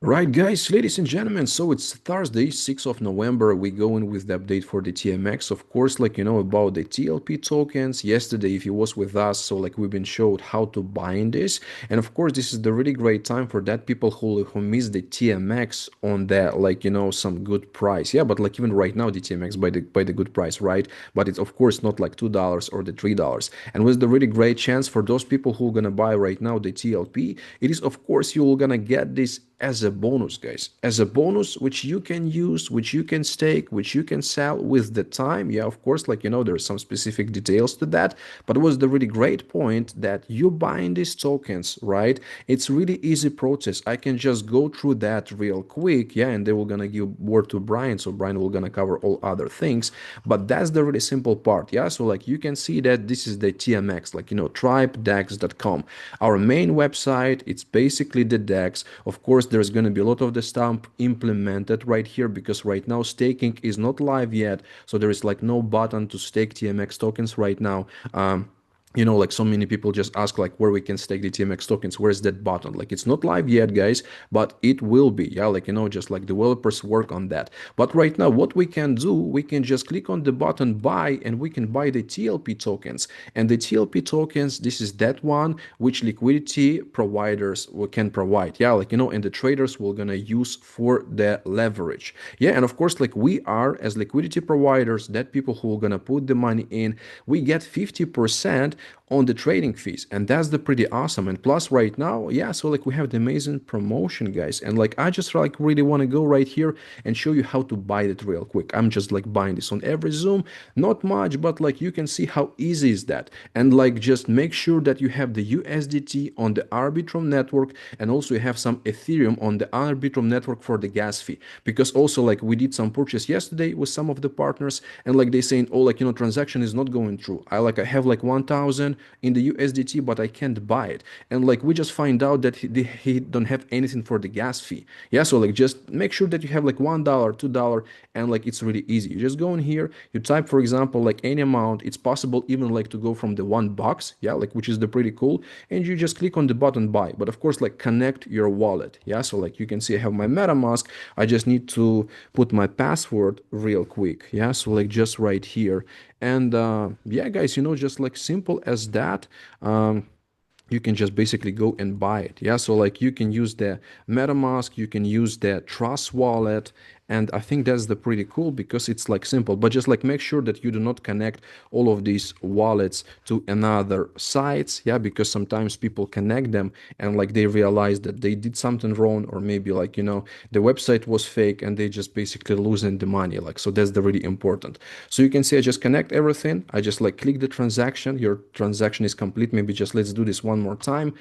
Right, guys, ladies and gentlemen. So it's Thursday, 6th of November. We go in with the update for the TMX. Of course, like you know about the TLP tokens. Yesterday, if you was with us, so like we've been showed how to buy in this. And of course, this is the really great time for that people who miss the TMX on that, like some good price. Yeah, but like even right now, the TMX by the good price, right? But it's of course not like $2 or the $3. And with the really great chance for those people who are gonna buy right now the TLP, it is of course you're gonna get this as a bonus, guys, as a bonus which you can use, which you can stake, which you can sell with the time. Yeah, of course, like there's some specific details to that, but it was the really great point that you buying these tokens, right? It's really easy process. I can just go through that real quick, yeah, and they will gonna give word to Brian, so Brian will gonna cover all other things, but that's the really simple part. Yeah, so like you can see that this is the TMX, like tribedex.com, our main website. It's basically the DEX. Of course, there's going to be a lot of the stuff implemented right here because right now staking is not live yet, so there is like no button to stake TMX tokens right now. Like so many people just ask like where we can stake the TMX tokens, where's that button? Like it's not live yet, guys, but it will be. Yeah, like just like developers work on that. But right now what we can do, we can just click on the button buy and we can buy the TLP tokens. And the TLP tokens, this is that one which liquidity providers can provide. Yeah, like and the traders will gonna use for the leverage. Yeah, and of course, like we are as liquidity providers, that people who are gonna put the money in, we get 50% on the trading fees, and that's the pretty awesome. And plus right now, yeah, so like we have the amazing promotion, guys, and like I just like really want to go right here and show you how to buy it real quick. I'm just like buying this on every Zoom, not much, but like you can see how easy is that. And like just make sure that you have the USDT on the Arbitrum network, and also you have some Ethereum on the Arbitrum network for the gas fee, because also like we did some purchase yesterday with some of the partners, and like they saying, oh, like transaction is not going through. I have like 1000 in the USDT, but I can't buy it. And like we just find out that he don't have anything for the gas fee. Yeah, so like just make sure that you have like $1, $2, and like it's really easy. You just go in here, you type for example like any amount. It's possible even like to go from the $1, yeah, like which is the pretty cool, and you just click on the button buy. But of course like connect your wallet. Yeah, so like you can see I have my MetaMask. I just need to put my password real quick. Yeah, so like just right here. And yeah, guys, just like simple as that. You can just basically go and buy it. Yeah, so like you can use the MetaMask, you can use the Trust wallet, and I think that's the pretty cool because it's like simple. But just like make sure that you do not connect all of these wallets to another sites. Yeah, because sometimes people connect them and like they realize that they did something wrong, or maybe like the website was fake and they just basically losing the money. Like so that's the really important. So you can see I just connect everything. I just like click the transaction. Your transaction is complete. Maybe just let's do this one more time,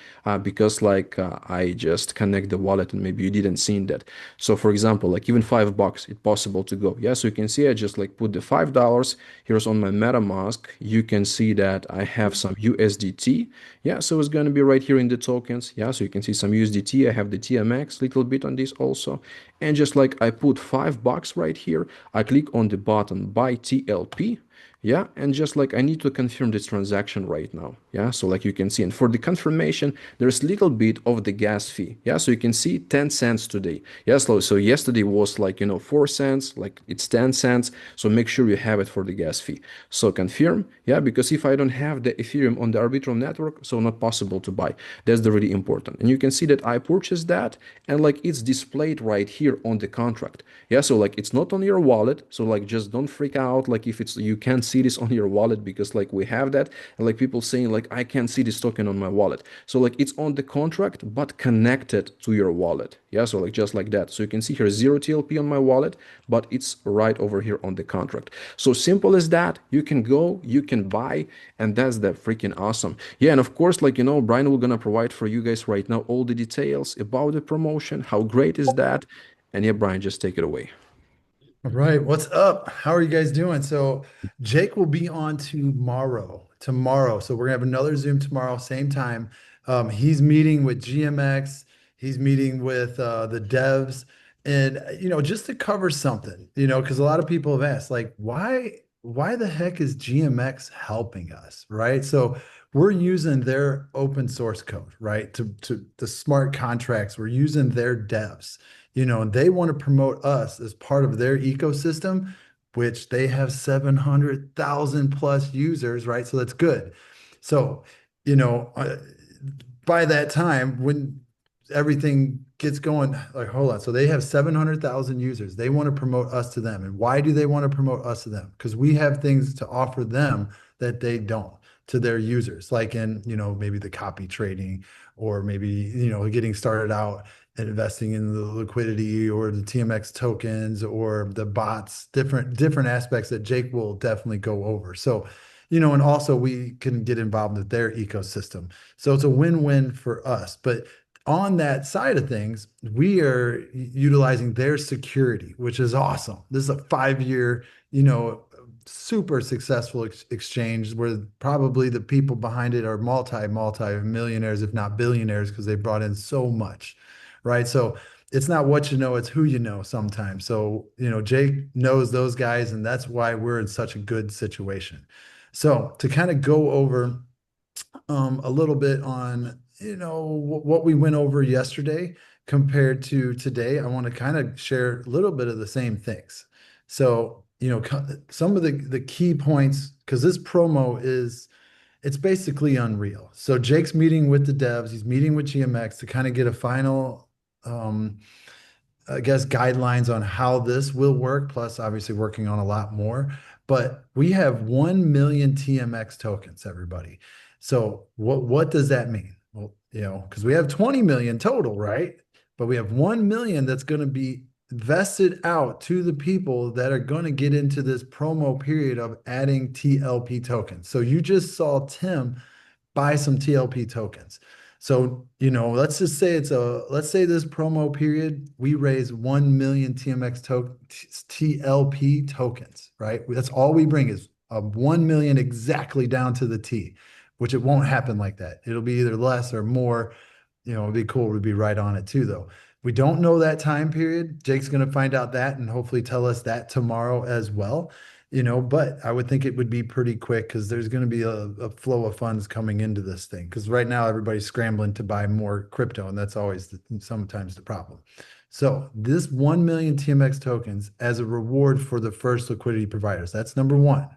because like I just connect the wallet and maybe you didn't see that. So for example, like even $5, it's possible to go. Yeah, so you can see I just like put the $5. Here's on my MetaMask. You can see that I have some USDT. Yeah, so it's going to be right here in the tokens. Yeah, so you can see some USDT. I have the TMX little bit on this also. And just like I put $5 right here, I click on the button buy TLP. Yeah, and just like I need to confirm this transaction right now. Yeah, so like you can see, and for the confirmation there's little bit of the gas fee. Yeah, so you can see 10 cents today. Yeah, so yesterday was like 4 cents, like it's 10 cents. So make sure you have it for the gas fee. So confirm. Yeah, because if I don't have the Ethereum on the Arbitrum network, so not possible to buy. That's the really important. And you can see that I purchased that, and like it's displayed right here on the contract. Yeah, so like it's not on your wallet, so like just don't freak out like if it's you can't see this on your wallet, because like we have that, and like people saying like I can't see this token on my wallet. So like it's on the contract but connected to your wallet. Yeah, so like just like that. So you can see here 0 TLP on my wallet, but it's right over here on the contract. So simple as that. You can go, you can buy, and that's the freaking awesome. Yeah, and of course, like Brian will gonna provide for you guys right now all the details about the promotion. How great is that? And yeah, Brian, just take it away. All right, what's up? How are you guys doing? So Jake will be on tomorrow. Tomorrow. So we're gonna have another Zoom tomorrow, same time. He's meeting with GMX, he's meeting with the devs, and just to cover something, because a lot of people have asked, like, why the heck is GMX helping us? Right. So we're using their open source code, right? To the smart contracts, we're using their devs, and they want to promote us as part of their ecosystem, which they have 700,000 plus users, right? So that's good. So, you know, uh, by that time, when everything gets going, like, hold on. So they have 700,000 users. They want to promote us to them. And why do they want to promote us to them? Because we have things to offer them that they don't to their users, like in, maybe the copy trading, or maybe, getting started out and investing in the liquidity or the TMX tokens or the bots, different aspects that Jake will definitely go over. So, and also we can get involved with their ecosystem. So it's a win-win for us. But on that side of things, we are utilizing their security, which is awesome. This is a 5-year, super successful exchange where probably the people behind it are multi millionaires, if not billionaires, because they brought in so much, right? So it's not what you know, it's who you know sometimes. So, Jake knows those guys, and that's why we're in such a good situation. So to kind of go over a little bit on what we went over yesterday compared to today. I want to kind of share a little bit of the same things. So some of the key points, because this promo is it's basically unreal. So Jake's meeting with the devs, he's meeting with GMX to kind of get a final I guess, guidelines on how this will work, plus obviously working on a lot more. But we have 1 million TMX tokens, everybody. So what does that mean? Well, because we have 20 million total, right? But we have 1 million that's going to be vested out to the people that are going to get into this promo period of adding TLP tokens. So you just saw Tim buy some TLP tokens. So, let's say this promo period, we raise 1 million TLP tokens, right? That's all we bring is 1 million exactly down to the T, which it won't happen like that. It'll be either less or more. It'd be cool to be right on it too, though. We don't know that time period. Jake's going to find out that and hopefully tell us that tomorrow as well. But I would think it would be pretty quick because there's going to be a flow of funds coming into this thing. Because right now everybody's scrambling to buy more crypto, and that's always sometimes the problem. So this 1 million TMX tokens as a reward for the first liquidity providers. That's number one.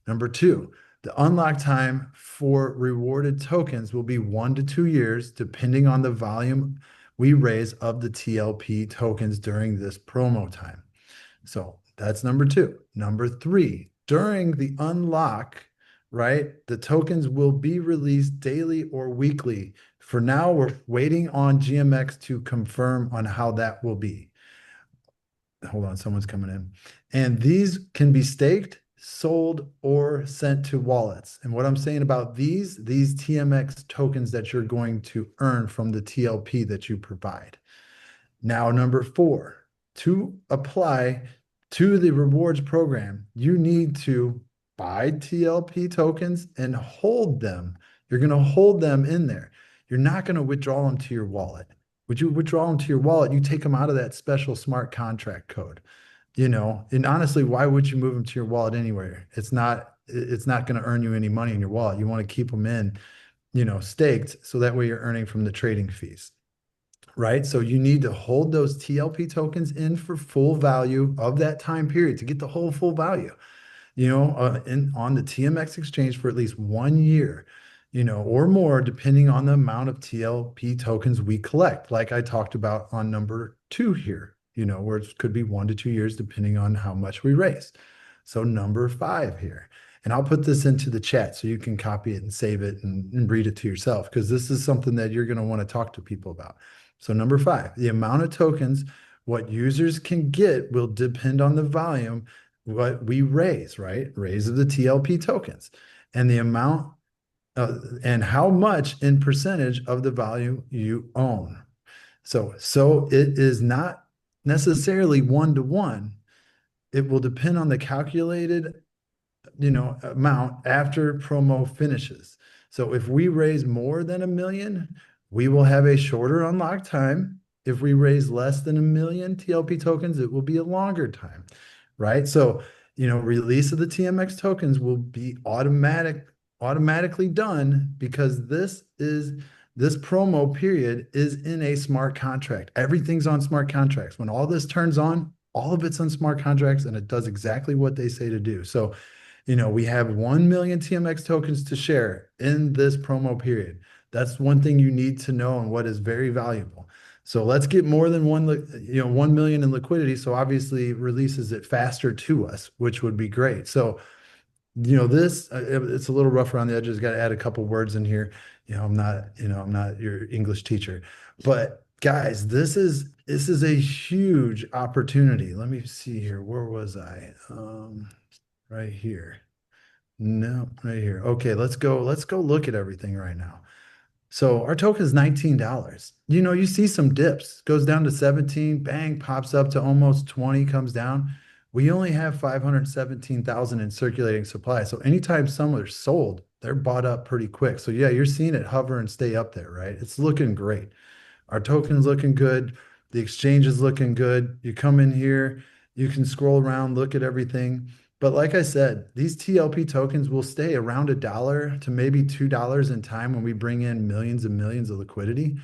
Number two, the unlock time for rewarded tokens will be 1 to 2 years, depending on the volume we raise of the TLP tokens during this promo time. So that's number two. Number three, during the unlock, right, the tokens will be released daily or weekly. For now, we're waiting on GMX to confirm on how that will be. Hold on, someone's coming in. And these can be staked, sold, or sent to wallets. And what I'm saying about these TMX tokens that you're going to earn from the TLP that you provide. Now, number four, to apply to the rewards program, you need to buy TLP tokens and hold them. You're going to hold them in there. You're not going to withdraw them to your wallet. Would you withdraw them to your wallet? You take them out of that special smart contract code, and honestly, why would you move them to your wallet anywhere? It's not going to earn you any money in your wallet. You want to keep them in, staked, so that way you're earning from the trading fees, right? So you need to hold those TLP tokens in for full value of that time period to get the whole full value, on the TMX exchange for at least 1 year, or more, depending on the amount of TLP tokens we collect, like I talked about on number two here, where it could be 1 to 2 years, depending on how much we raise. So number five here, and I'll put this into the chat so you can copy it and save it and read it to yourself, because this is something that you're going to want to talk to people about. So number five, the amount of tokens what users can get will depend on the volume what we raise, right? Raise of the TLP tokens and the amount and how much in percentage of the value you own. So it is not necessarily 1 to 1. It will depend on the calculated amount after promo finishes. So if we raise more than 1 million, we will have a shorter unlock time. If we raise less than 1 million TLP tokens, it will be a longer time, right? So, release of the TMX tokens will be automatic automatically done because this promo period is in a smart contract. Everything's on smart contracts. When all this turns on, all of it's on smart contracts and it does exactly what they say to do. So, we have 1 million TMX tokens to share in this promo period. That's one thing you need to know and what is very valuable. So let's get more than 1 million in liquidity. So obviously releases it faster to us, which would be great. So this it's a little rough around the edges. Got to add a couple words in here. I'm not your English teacher, but guys, this is a huge opportunity. Let me see here. Where was I? Right here. No, right here. Okay, let's go look at everything right now. So our token is $19. You see some dips, goes down to 17, bang, pops up to almost 20, comes down. We only have 517,000 in circulating supply. So anytime some are sold, they're bought up pretty quick. So yeah, you're seeing it hover and stay up there, right? It's looking great. Our token's looking good. The exchange is looking good. You come in here, you can scroll around, look at everything. But like I said, these TLP tokens will stay around $1 to maybe $2 in time when we bring in millions and millions of liquidity.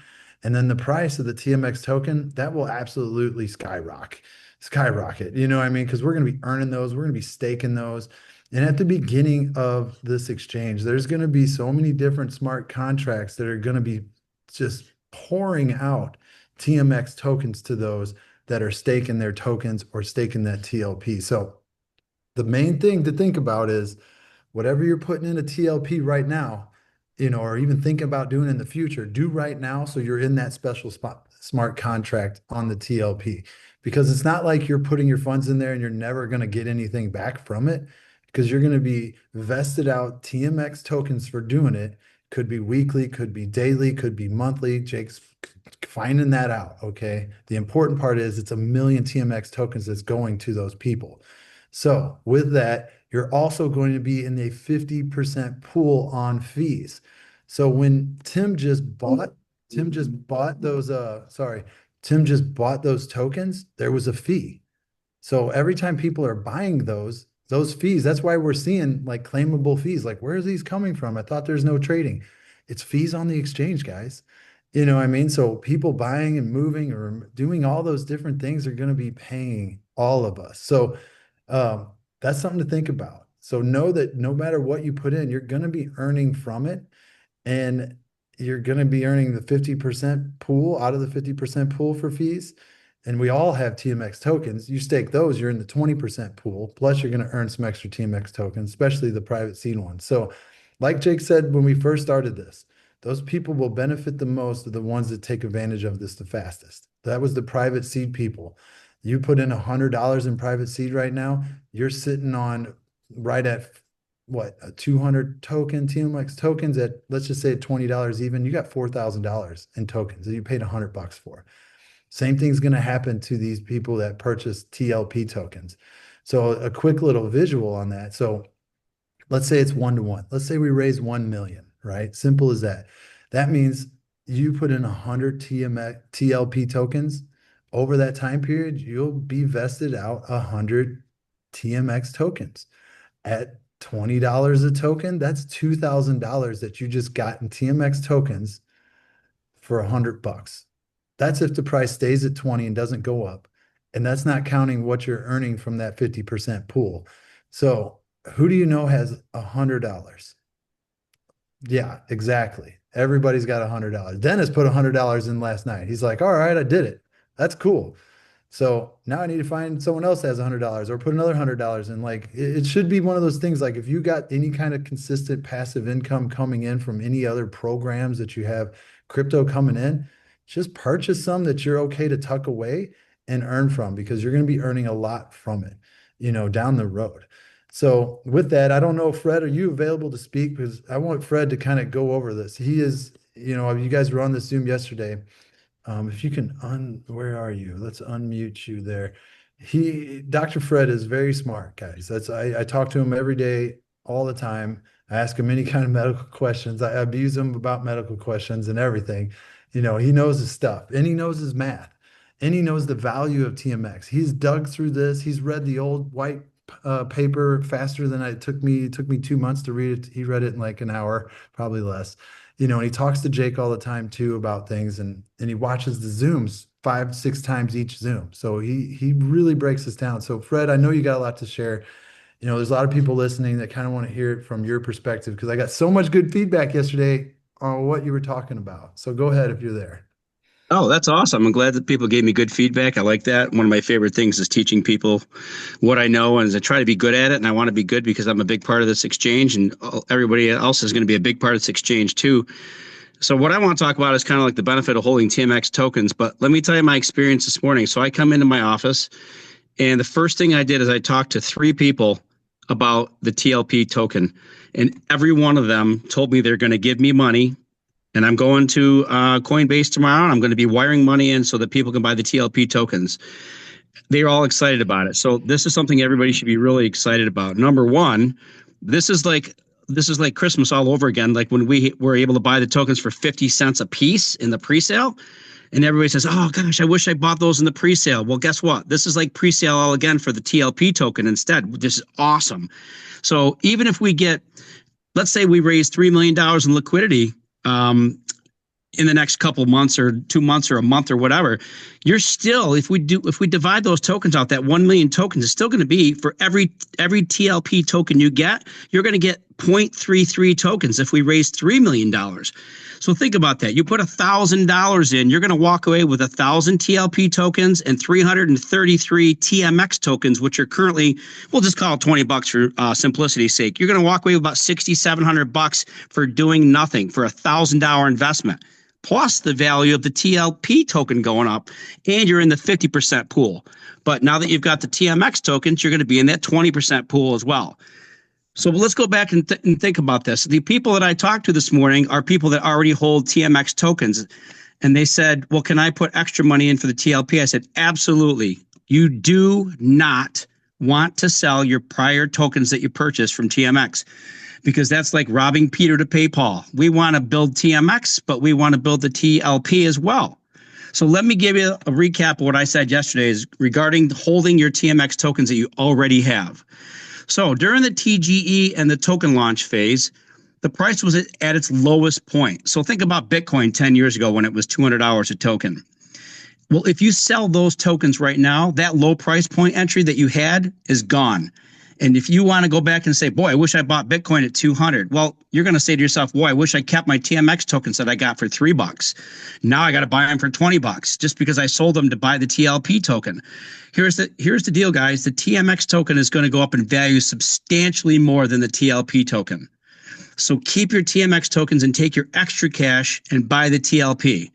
And then the price of the TMX token, that will absolutely skyrocket. You know what I mean? Because we're going to be earning those, we're going to be staking those. And at the beginning of this exchange, there's going to be so many different smart contracts that are going to be just pouring out TMX tokens to those that are staking their tokens or staking that TLP. So the main thing to think about is whatever you're putting in a TLP right now, or even thinking about doing in the future, do right now so you're in that special spot, smart contract on the TLP. Because it's not like you're putting your funds in there and you're never going to get anything back from it because you're going to be vested out TMX tokens for doing it. Could be weekly, could be daily, could be monthly. Jake's finding that out. Okay. The important part is it's 1 million TMX tokens that's going to those people. So with that, you're also going to be in a 50% pool on fees. So when Tim just bought those tokens, there was a fee. So every time people are buying those fees, that's why we're seeing like claimable fees. Like, where are these coming from? I thought there's no trading. It's fees on the exchange, guys. You know what I mean? So people buying and moving or doing all those different things are going to be paying all of us. So um, that's something to think about. So know that no matter what you put in, you're going to be earning from it, and you're going to be earning the 50% pool out of the 50% pool for fees. And we all have TMX tokens. You stake those, you're in the 20% pool. Plus, you're going to earn some extra TMX tokens, especially the private seed ones. So, like Jake said when we first started this, those people will benefit the most of the ones that take advantage of this the fastest. That was the private seed people. You put in $100 in private seed right now, you're sitting on right at what, a 200 token TMX tokens at, let's just say $20 even. You got $4,000 in tokens that you paid $100 for. Same thing's going to happen to these people that purchase TLP tokens. So a quick little visual on that. So let's say it's 1 to 1. Let's say we raise 1 million, right? Simple as that. That means you put in 100 TMX, TLP tokens over that time period, you'll be vested out 100 TMX tokens at $20 a token. That's $2,000 that you just got in TMX tokens for $100. That's if the price stays at 20 and doesn't go up. And that's not counting what you're earning from that 50% pool. So who do you know has $100? Yeah, exactly. Everybody's got $100. Dennis put $100 in last night. He's like, all right, I did it. That's cool. So now I need to find someone else that has $100 or put another $100 in. Like it should be one of those things. Like if you got any kind of consistent passive income coming in from any other programs that you have crypto coming in, just purchase some that you're okay to tuck away and earn from because you're going to be earning a lot from it, down the road. So with that, I don't know, Fred, are you available to speak? Because I want Fred to kind of go over this. He is, you guys were on the Zoom yesterday. If you can where are you? Let's unmute you there. Dr. Fred is very smart, guys. I talk to him every day, all the time. I ask him any kind of medical questions. I abuse him about medical questions and everything. He knows his stuff and he knows his math and he knows the value of TMX. He's dug through this. He's read the old white paper faster than it took me 2 months to read it. He read it in like an hour, probably less. And he talks to Jake all the time too about things, and he watches the Zooms 5, 6 times each Zoom. So he really breaks this down. So Fred, I know you got a lot to share. There's a lot of people listening that kind of want to hear it from your perspective because I got so much good feedback yesterday on what you were talking about. So go ahead if you're there. Oh, that's awesome. I'm glad that people gave me good feedback. I like that. One of my favorite things is teaching people what I know, and I try to be good at it. And I want to be good because I'm a big part of this exchange, and everybody else is going to be a big part of this exchange too. So what I want to talk about is kind of like the benefit of holding TMX tokens. But let me tell you my experience this morning. So I come into my office, and the first thing I did is I talked to 3 people about the TLP token, and every one of them told me they're going to give me money. And I'm going to Coinbase tomorrow, and I'm going to be wiring money in so that people can buy the TLP tokens. They're all excited about it. So this is something everybody should be really excited about. Number one, this is like Christmas all over again. Like when we were able to buy the tokens for 50 cents a piece in the pre-sale, and everybody says, "Oh gosh, I wish I bought those in the pre-sale." Well, guess what? This is like pre-sale all again for the TLP token instead. This is awesome. So even if we get, let's say we raise $3 million in liquidity in the next couple months or 2 months or a month or whatever, you're still, if we divide those tokens out, that 1 million tokens is still going to be for every TLP token you get, you're going to get 0.33 tokens if we raise $3 million. So think about that. You put $1,000 in, you're going to walk away with 1,000 TLP tokens and 333 TMX tokens, which are currently, we'll just call it $20 for simplicity's sake. You're going to walk away with about $6,700 for doing nothing for $1,000 investment, plus the value of the TLP token going up, and you're in the 50% pool. But now that you've got the TMX tokens, you're going to be in that 20% pool as well. So let's go back and think about this. The people that I talked to this morning are people that already hold TMX tokens. And they said, well, can I put extra money in for the TLP? I said, absolutely. You do not want to sell your prior tokens that you purchased from TMX, because that's like robbing Peter to pay Paul. We want to build TMX, but we want to build the TLP as well. So let me give you a recap of what I said yesterday is regarding holding your TMX tokens that you already have. So during the TGE and the token launch phase, the price was at its lowest point. So think about Bitcoin 10 years ago when it was $200 a token. Well, if you sell those tokens right now, that low price point entry that you had is gone. And if you want to go back and say, boy, I wish I bought Bitcoin at 200. Well, you're going to say to yourself, boy, I wish I kept my TMX tokens that I got for $3. Now I got to buy them for $20 just because I sold them to buy the TLP token. Here's the deal, guys. The TMX token is going to go up in value substantially more than the TLP token. So keep your TMX tokens and take your extra cash and buy the TLP.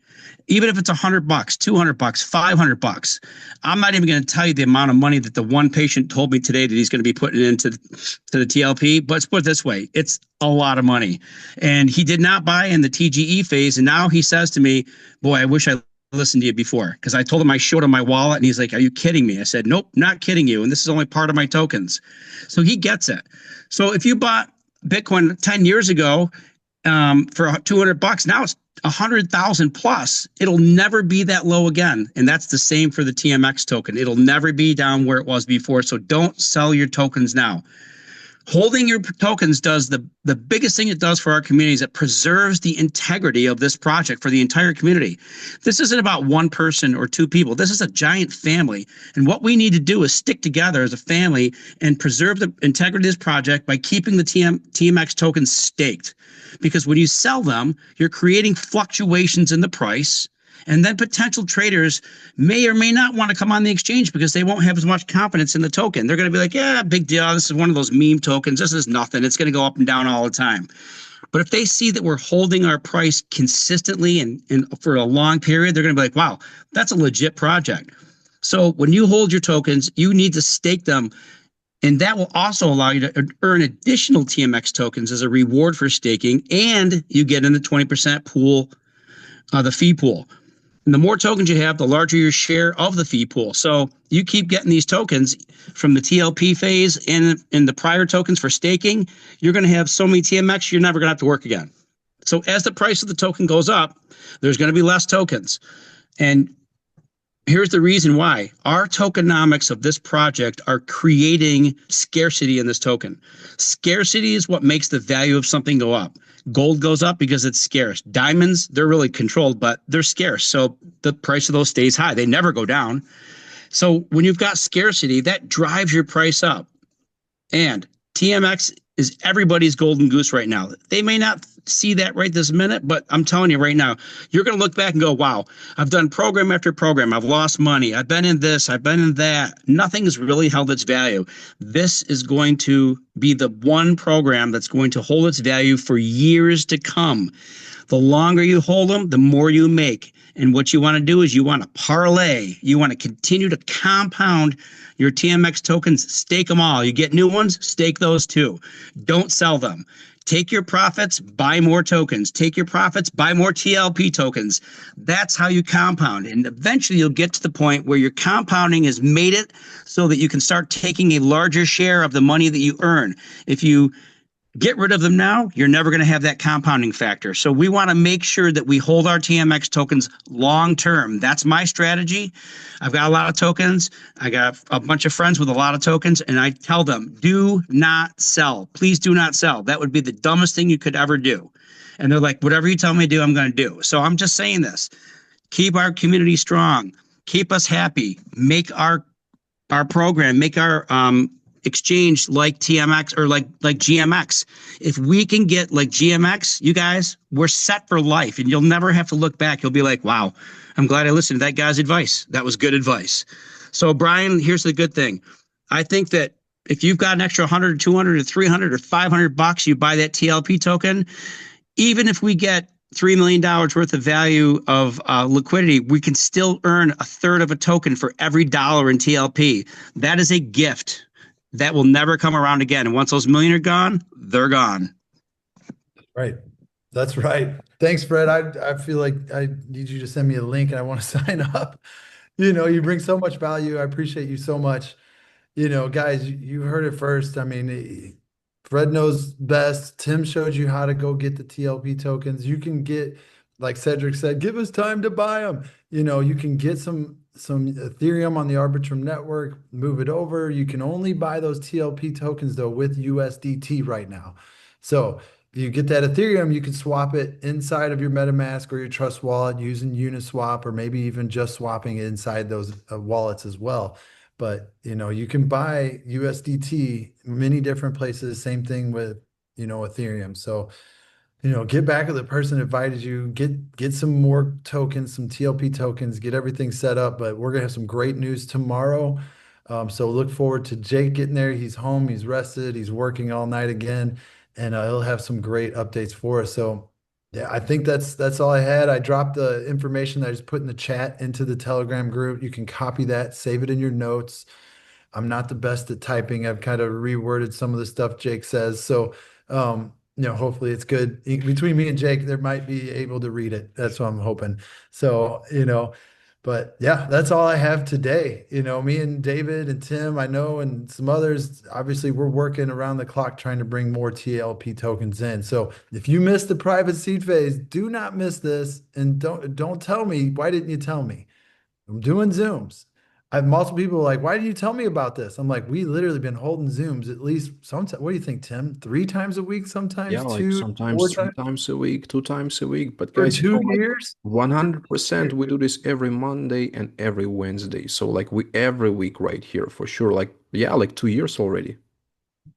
Even if it's $100, $200, $500, I'm not even going to tell you the amount of money that the one patient told me today that he's going to be putting into the TLP. But let's put it this way, it's a lot of money. And he did not buy in the TGE phase. And now he says to me, boy, I wish I listened to you before, because I told him I showed him my wallet and he's like, are you kidding me? I said, nope, not kidding you. And this is only part of my tokens. So he gets it. So if you bought Bitcoin 10 years ago for $200, now it's 100,000 plus. It'll never be that low again. And that's the same for the TMX token. It'll never be down where it was before. So don't sell your tokens now. Holding your tokens does the biggest thing it does for our community is it preserves the integrity of this project for the entire community. This isn't about one person or two people. This is a giant family. And what we need to do is stick together as a family and preserve the integrity of this project by keeping the TMX tokens staked. Because when you sell them, you're creating fluctuations in the price. And then potential traders may or may not want to come on the exchange because they won't have as much confidence in the token. They're going to be like, yeah, big deal. This is one of those meme tokens. This is nothing. It's going to go up and down all the time. But if they see that we're holding our price consistently and for a long period, they're going to be like, wow, that's a legit project. So when you hold your tokens, you need to stake them. And that will also allow you to earn additional TMX tokens as a reward for staking. And you get in the 20% pool, the fee pool. And the more tokens you have, the larger your share of the fee pool. So you keep getting these tokens from the TLP phase and in the prior tokens for staking. You're going to have so many TMX, you're never going to have to work again. So as the price of the token goes up, there's going to be less tokens. And Here's the reason why. Our tokenomics of this project are creating scarcity in this token. Scarcity is what makes the value of something go up. Gold goes up because it's scarce. Diamonds, they're really controlled, but they're scarce. So the price of those stays high. They never go down. So when you've got scarcity, that drives your price up. And TMX is everybody's golden goose right now. They may not see that right this minute, but I'm telling you right now, you're going to look back and go, wow, I've done program after program. I've lost money. I've been in this. I've been in that. Nothing has really held its value. This is going to be the one program that's going to hold its value for years to come. The longer you hold them, the more you make. And what you want to do is you want to parlay. You want to continue to compound your TMX tokens, stake them all. You get new ones, stake those too. Don't sell them. Take your profits, buy more tokens. Take your profits, buy more TLP tokens. That's how you compound. And eventually you'll get to the point where your compounding has made it so that you can start taking a larger share of the money that you earn. If you get rid of them now, you're never going to have that compounding factor. So we want to make sure that we hold our TMX tokens long term. That's my strategy. I've got a lot of tokens. I got a bunch of friends with a lot of tokens, and I tell them, do not sell. Please do not sell. That would be the dumbest thing you could ever do. And they're like, whatever you tell me to do, I'm going to do. So I'm just saying this. Keep our community strong. Keep us happy. Make our program, make our exchange like TMX or like GMX. If we can get like GMX, you guys, we're set for life, and you'll never have to look back. You'll be like, wow, I'm glad I listened to that guy's advice. That was good advice. So Brian, here's the good thing. I think that if you've got an extra 100 or 200 or 300 or 500 bucks, you buy that TLP token. Even if we get $3 million worth of value of liquidity, we can still earn a third of a token for every dollar in TLP. That is a gift that will never come around again. And once those million are gone, they're gone. Right. That's right. Thanks, Fred. I feel like I need you to send me a link and I want to sign up. You bring so much value. I appreciate you so much. Guys, you heard it first. I mean, Fred knows best. Tim showed you how to go get the TLP tokens. You can get, like Cedric said, give us time to buy them. You can get some Ethereum on the Arbitrum network, move it over. You can only buy those TLP tokens though with USDT right now. So you get that Ethereum, you can swap it inside of your MetaMask or your Trust wallet using Uniswap, or maybe even just swapping it inside those wallets as well. But you can buy USDT many different places. Same thing with Ethereum. So get back with the person who invited you, get some more tokens, some TLP tokens, get everything set up. But we're gonna have some great news tomorrow. So look forward to Jake getting there. He's home, he's rested, he's working all night again, and he'll have some great updates for us. So yeah, I think that's all I had. I dropped the information that I just put in the chat into the Telegram group. You can copy that, save it in your notes. I'm not the best at typing. I've kind of reworded some of the stuff Jake says. So hopefully it's good. Between me and Jake, there might be able to read it. That's what I'm hoping. So, but yeah, that's all I have today. Me and David and Tim, I know, and some others, obviously we're working around the clock trying to bring more TLP tokens in. So if you missed the private seed phase, do not miss this. And don't tell me, why didn't you tell me? I'm doing Zooms. I have multiple people like, why did you tell me about this? I'm like, we literally been holding Zooms at least sometimes. What do you think, Tim? 3 times a week, sometimes Yeah, like two, four sometimes three times times a week, 2 times a week. But for guys, two like years. 100% we do this every Monday and every Wednesday. So like we every week right here for sure. Like yeah, like 2 years already.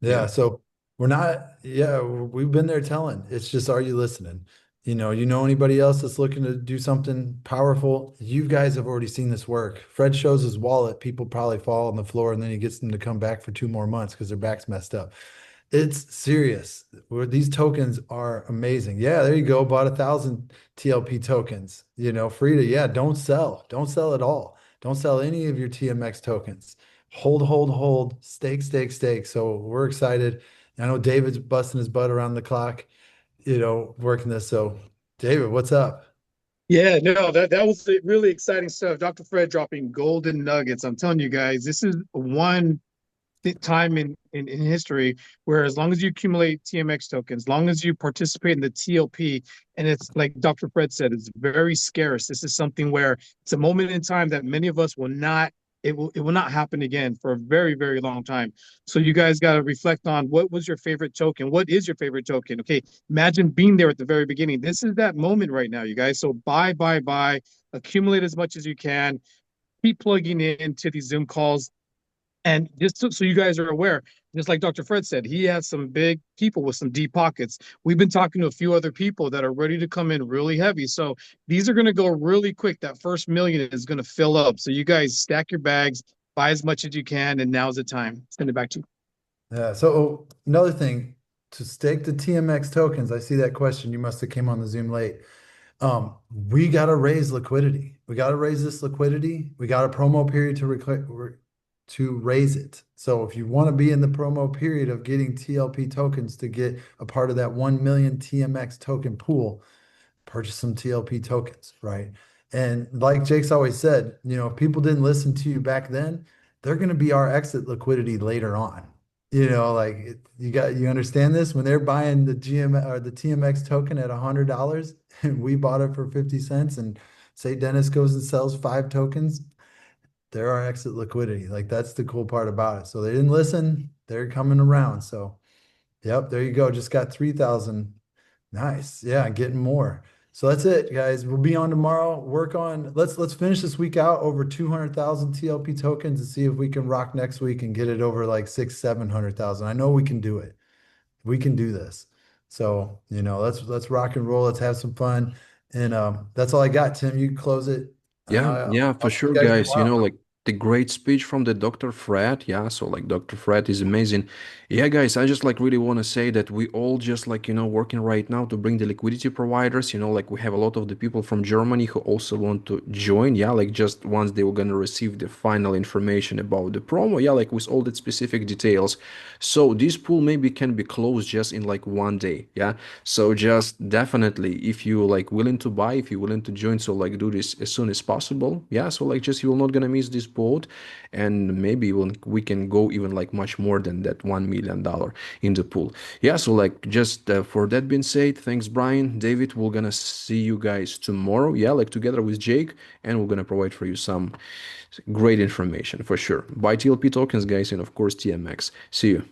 Yeah. Yeah, so we're not, yeah, we've been there telling. It's just, are you listening? Anybody else that's looking to do something powerful? You guys have already seen this work. Fred shows his wallet, people probably fall on the floor, and then he gets them to come back for 2 more months because their back's messed up. It's serious. These tokens are amazing. Yeah, there you go. Bought 1,000 TLP tokens. Free to, yeah, don't sell. Don't sell at all. Don't sell any of your TMX tokens. Hold, hold, hold, stake, stake, stake. So we're excited. I know David's busting his butt around the clock, working this. So David, what's up? Yeah, no, that was really exciting stuff. Dr. Fred dropping golden nuggets. I'm telling you guys, this is one time in history where as long as you accumulate TMX tokens, as long as you participate in the TLP, and it's like Dr. Fred said, it's very scarce. This is something where it's a moment in time that many of us will not. It will not happen again for a very, very long time. So you guys got to reflect on what was your favorite token? What is your favorite token? Okay, imagine being there at the very beginning. This is that moment right now, you guys. So buy, accumulate as much as you can, keep plugging into these Zoom calls. And just so you guys are aware, just like Dr. Fred said, he has some big people with some deep pockets. We've been talking to a few other people that are ready to come in really heavy. So these are going to go really quick. That first million is going to fill up. So you guys stack your bags, buy as much as you can, and now's the time. Send it back to you. Yeah. So another thing, to stake the TMX tokens, I see that question. You must have came on the Zoom late. We got to raise liquidity. We got to raise this liquidity. We got a promo period to raise it. So if you want to be in the promo period of getting TLP tokens to get a part of that 1 million TMX token pool, purchase some TLP tokens, right? And like Jake's always said, if people didn't listen to you back then, they're going to be our exit liquidity later on. You understand this when they're buying the GM or the TMX token at $100 and we bought it for 50 cents, and say Dennis goes and sells 5 tokens, they're our exit liquidity. Like, that's the cool part about it. So they didn't listen, they're coming around. So yep, there you go. Just got 3,000. Nice. Yeah, getting more. So that's it, guys. We'll be on tomorrow. Work on let's finish this week out over 200,000 TLP tokens and see if we can rock next week and get it over like 600,000-700,000. I know we can do it. We can do this. So, let's rock and roll. Let's have some fun. And that's all I got. Tim, you can close it. Yeah, yeah, for I'll see you sure, guys guys. tomorrow. Like the great speech from the Dr. Fred. Yeah, so like Dr. Fred is amazing. Yeah, guys, I just like really want to say that we all just like, working right now to bring the liquidity providers. Like we have a lot of the people from Germany who also want to join. Yeah, like just once they were gonna receive the final information about the promo. Yeah, like with all the specific details. So this pool maybe can be closed just in like one day. Yeah. So just definitely, if you like willing to buy, if you're willing to join, so like do this as soon as possible. Yeah. So like just you're not gonna miss this boat, and maybe we can go even like much more than that $1 million in the pool. Yeah. So like just for that being said, thanks Brian, David. We're gonna see you guys tomorrow. Yeah, like together with Jake, and we're gonna provide for you some great information for sure. Buy TLP tokens, guys, and of course TMX. See you.